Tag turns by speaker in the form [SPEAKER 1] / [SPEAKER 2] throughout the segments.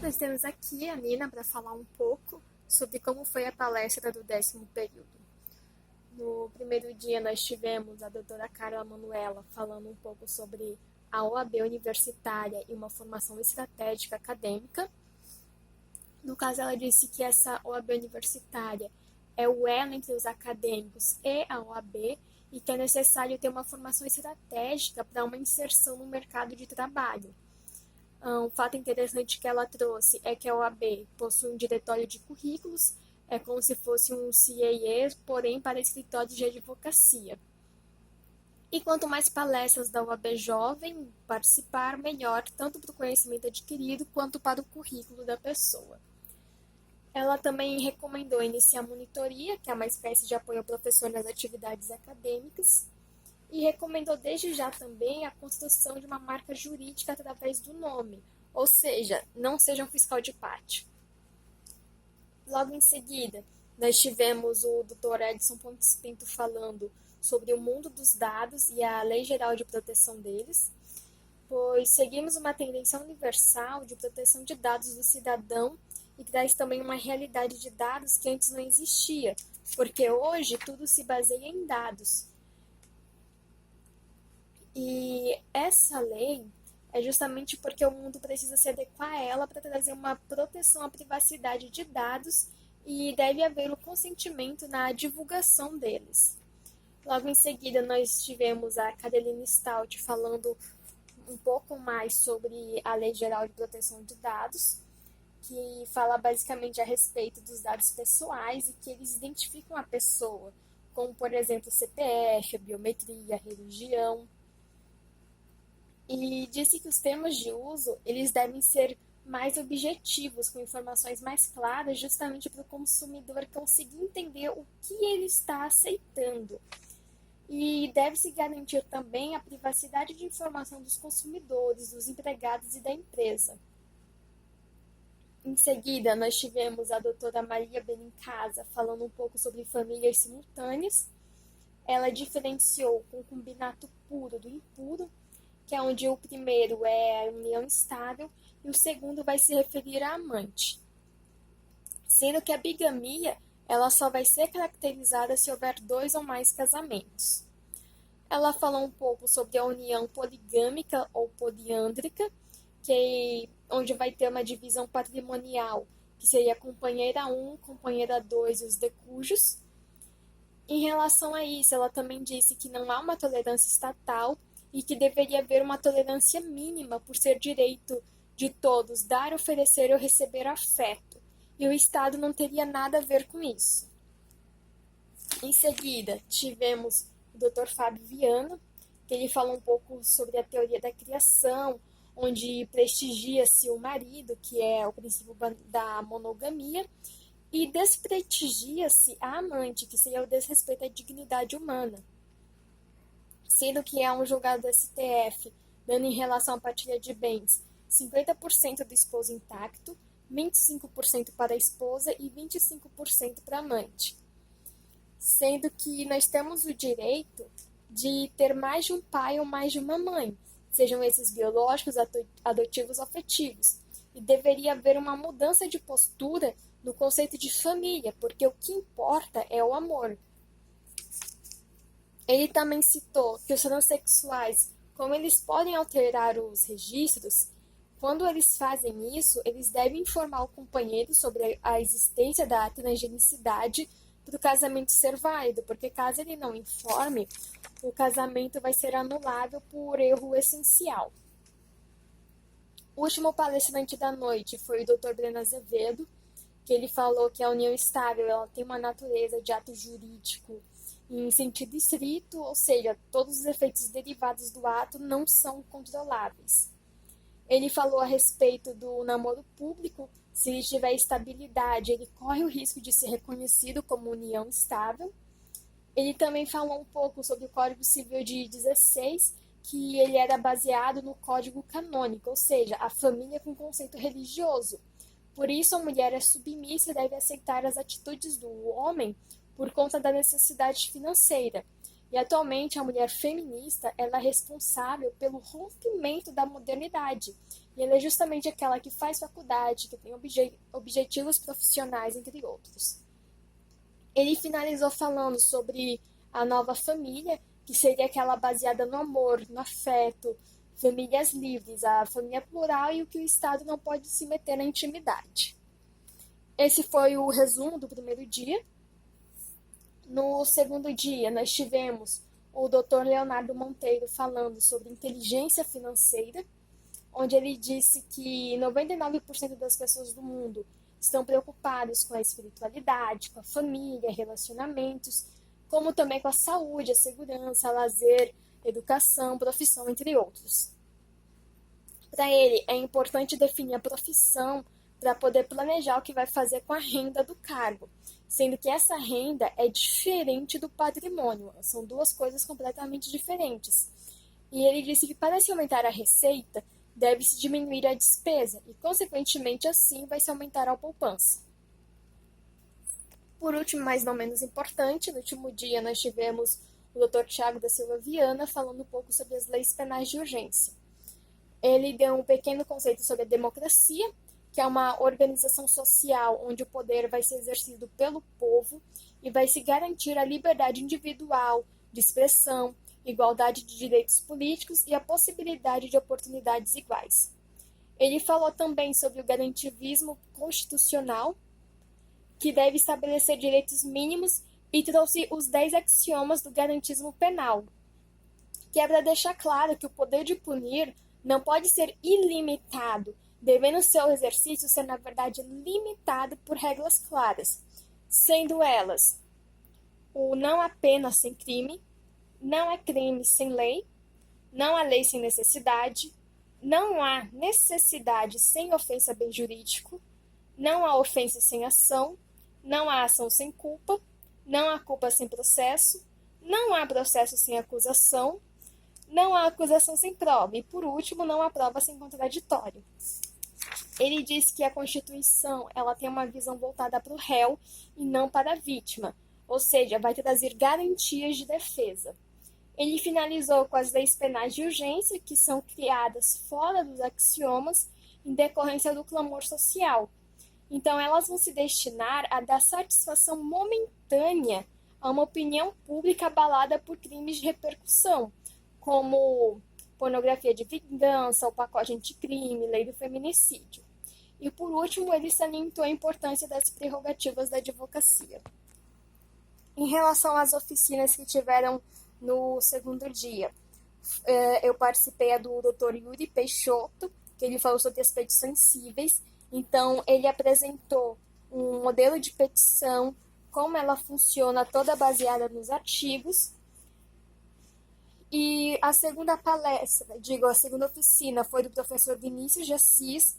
[SPEAKER 1] Nós temos aqui a Nina para falar um pouco sobre como foi a palestra do 10º período. No primeiro dia nós tivemos a doutora Carla Manuela falando um pouco sobre a OAB universitária e uma formação estratégica acadêmica. No caso, ela disse que essa OAB universitária é o elo entre os acadêmicos e a OAB e que é necessário ter uma formação estratégica para uma inserção no mercado de trabalho. Um fato interessante que ela trouxe é que a OAB possui um diretório de currículos, é como se fosse um CAE, porém para escritórios de advocacia. E quanto mais palestras da OAB Jovem participar, melhor, tanto para o conhecimento adquirido quanto para o currículo da pessoa. Ela também recomendou iniciar a monitoria, que é uma espécie de apoio ao professor nas atividades acadêmicas, e recomendou desde já também a construção de uma marca jurídica através do nome, ou seja, não seja um fiscal de pátio. Logo em seguida, nós tivemos o Dr. Edson Pontes Pinto falando sobre o mundo dos dados e a Lei Geral de Proteção deles, pois seguimos uma tendência universal de proteção de dados do cidadão e traz também uma realidade de dados que antes não existia, porque hoje tudo se baseia em dados. E essa lei é justamente porque o mundo precisa se adequar a ela para trazer uma proteção à privacidade de dados e deve haver o consentimento na divulgação deles. Logo em seguida, nós tivemos a Caroline Stout falando um pouco mais sobre a Lei Geral de Proteção de Dados, que fala basicamente a respeito dos dados pessoais e que eles identificam a pessoa, como, por exemplo, CPF, a biometria, a religião. E disse que os termos de uso eles devem ser mais objetivos, com informações mais claras, justamente para o consumidor conseguir entender o que ele está aceitando. E deve-se garantir também a privacidade de informação dos consumidores, dos empregados e da empresa. Em seguida, nós tivemos a doutora Maria Benincasa falando um pouco sobre famílias simultâneas. Ela diferenciou o concubinato puro do impuro, que é onde o primeiro é a união estável e o segundo vai se referir à amante. Sendo que a bigamia ela só vai ser caracterizada se houver 2 ou mais casamentos. Ela falou um pouco sobre a união poligâmica ou poliândrica, onde vai ter uma divisão patrimonial, que seria companheira 1, companheira 2 e os decujos. Em relação a isso, ela também disse que não há uma tolerância estatal e que deveria haver uma tolerância mínima por ser direito de todos dar, oferecer ou receber afeto, e o Estado não teria nada a ver com isso. Em seguida, tivemos o Dr. Fábio Viana, que ele falou um pouco sobre a teoria da criação, onde prestigia-se o marido, que é o princípio da monogamia, e desprestigia-se a amante, que seria o desrespeito à dignidade humana. Sendo que é um julgado do STF, dando em relação à partilha de bens 50% do esposo intacto, 25% para a esposa e 25% para a amante. Sendo que nós temos o direito de ter mais de um pai ou mais de uma mãe, sejam esses biológicos, adotivos ou afetivos. E deveria haver uma mudança de postura no conceito de família, porque o que importa é o amor. Ele também citou que os transexuais, como eles podem alterar os registros, quando eles fazem isso, eles devem informar o companheiro sobre a existência da transgenicidade para o casamento ser válido, porque caso ele não informe, o casamento vai ser anulável por erro essencial. O último palestrante da noite foi o Dr. Breno Azevedo, que ele falou que a união estável ela tem uma natureza de ato jurídico em sentido estrito, ou seja, todos os efeitos derivados do ato não são controláveis. Ele falou a respeito do namoro público, se ele tiver estabilidade, ele corre o risco de ser reconhecido como união estável. Ele também falou um pouco sobre o Código Civil de 16, que ele era baseado no Código Canônico, ou seja, a família com conceito religioso. Por isso, a mulher é submissa e deve aceitar as atitudes do homem por conta da necessidade financeira. E atualmente a mulher feminista ela é responsável pelo rompimento da modernidade. E ela é justamente aquela que faz faculdade, que tem objetivos profissionais, entre outros. Ele finalizou falando sobre a nova família, que seria aquela baseada no amor, no afeto, famílias livres, a família plural e o que o Estado não pode se meter na intimidade. Esse foi o resumo do primeiro dia. No segundo dia, nós tivemos o Dr. Leonardo Monteiro falando sobre inteligência financeira, onde ele disse que 99% das pessoas do mundo estão preocupados com a espiritualidade, com a família, relacionamentos, como também com a saúde, a segurança, lazer, educação, profissão, entre outros. Para ele, é importante definir a profissão para poder planejar o que vai fazer com a renda do cargo, sendo que essa renda é diferente do patrimônio, são duas coisas completamente diferentes. E ele disse que para se aumentar a receita, deve-se diminuir a despesa e, consequentemente, assim vai se aumentar a poupança. Por último, mas não menos importante, no último dia nós tivemos o Dr. Tiago da Silva Viana falando um pouco sobre as leis penais de urgência. Ele deu um pequeno conceito sobre a democracia, que é uma organização social onde o poder vai ser exercido pelo povo e vai se garantir a liberdade individual, de expressão, igualdade de direitos políticos e a possibilidade de oportunidades iguais. Ele falou também sobre o garantivismo constitucional, que deve estabelecer direitos mínimos, e trouxe os 10 axiomas do garantismo penal, que é para deixar claro que o poder de punir não pode ser ilimitado, devendo seu exercício ser, na verdade, limitado por regras claras, sendo elas o não há pena sem crime, não há crime sem lei, não há lei sem necessidade, não há necessidade sem ofensa a bem jurídico, não há ofensa sem ação, não há ação sem culpa, não há culpa sem processo, não há processo sem acusação, não há acusação sem prova e, por último, não há prova sem contraditório. Ele diz que a Constituição ela tem uma visão voltada para o réu e não para a vítima, ou seja, vai trazer garantias de defesa. Ele finalizou com as leis penais de urgência, que são criadas fora dos axiomas em decorrência do clamor social. Então, elas vão se destinar a dar satisfação momentânea a uma opinião pública abalada por crimes de repercussão, como pornografia de vingança, o pacote anticrime, lei do feminicídio. E, por último, ele salientou a importância das prerrogativas da advocacia. Em relação às oficinas que tiveram no segundo dia, eu participei do Dr. Yuri Peixoto, que ele falou sobre as petições cíveis. Então, ele apresentou um modelo de petição, como ela funciona, toda baseada nos artigos. E a segunda a segunda oficina foi do professor Vinícius de Assis,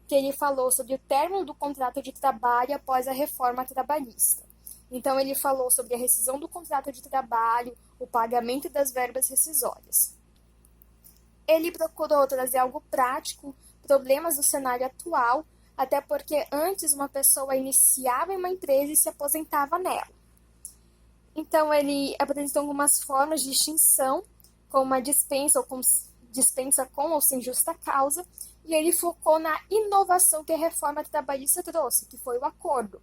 [SPEAKER 1] que ele falou sobre o término do contrato de trabalho após a reforma trabalhista. Então, ele falou sobre a rescisão do contrato de trabalho, o pagamento das verbas rescisórias. Ele procurou trazer algo prático, problemas do cenário atual, até porque antes uma pessoa iniciava em uma empresa e se aposentava nela. Então, ele apresentou algumas formas de extinção, como uma dispensa com ou sem justa causa, e ele focou na inovação que a reforma trabalhista trouxe, que foi o acordo.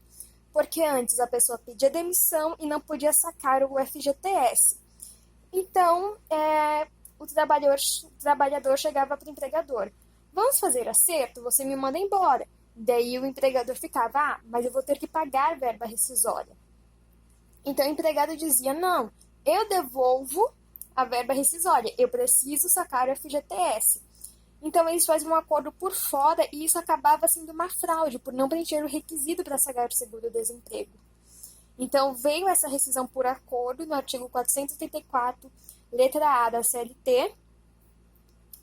[SPEAKER 1] Porque antes a pessoa pedia demissão e não podia sacar o FGTS. Então, o trabalhador chegava para o empregador: vamos fazer acerto? Você me manda embora. Daí o empregador ficava: mas eu vou ter que pagar verba rescisória. Então o empregado dizia: não, eu devolvo a verba rescisória, eu preciso sacar o FGTS. Então eles faziam um acordo por fora e isso acabava sendo uma fraude, por não preencher o requisito para sacar o seguro-desemprego. Então veio essa rescisão por acordo no artigo 484, letra A da CLT,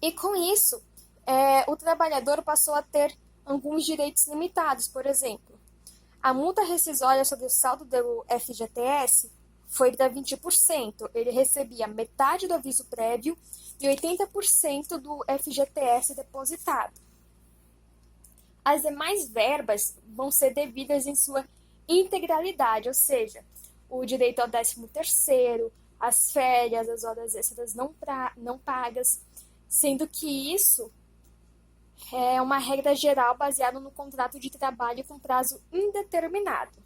[SPEAKER 1] e com isso o trabalhador passou a ter alguns direitos limitados. Por exemplo, a multa rescisória sobre o saldo do FGTS foi para 20%. Ele recebia metade do aviso prévio e 80% do FGTS depositado. As demais verbas vão ser devidas em sua integralidade, ou seja, o direito ao 13º, as férias, as horas extras não pagas, sendo que isso é uma regra geral baseada no contrato de trabalho com prazo indeterminado.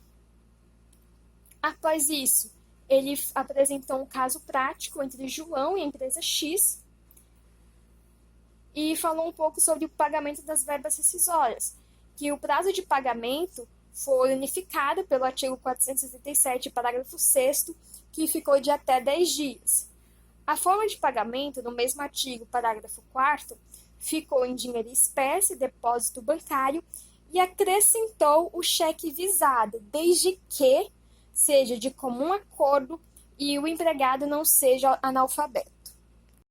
[SPEAKER 1] Após isso, ele apresentou um caso prático entre João e a empresa X e falou um pouco sobre o pagamento das verbas rescisórias, que o prazo de pagamento foi unificado pelo artigo 477, parágrafo 6º, que ficou de até 10 dias. A forma de pagamento, no mesmo artigo, parágrafo 4º, ficou em dinheiro em espécie, depósito bancário, e acrescentou o cheque visado, desde que seja de comum acordo e o empregado não seja analfabeto.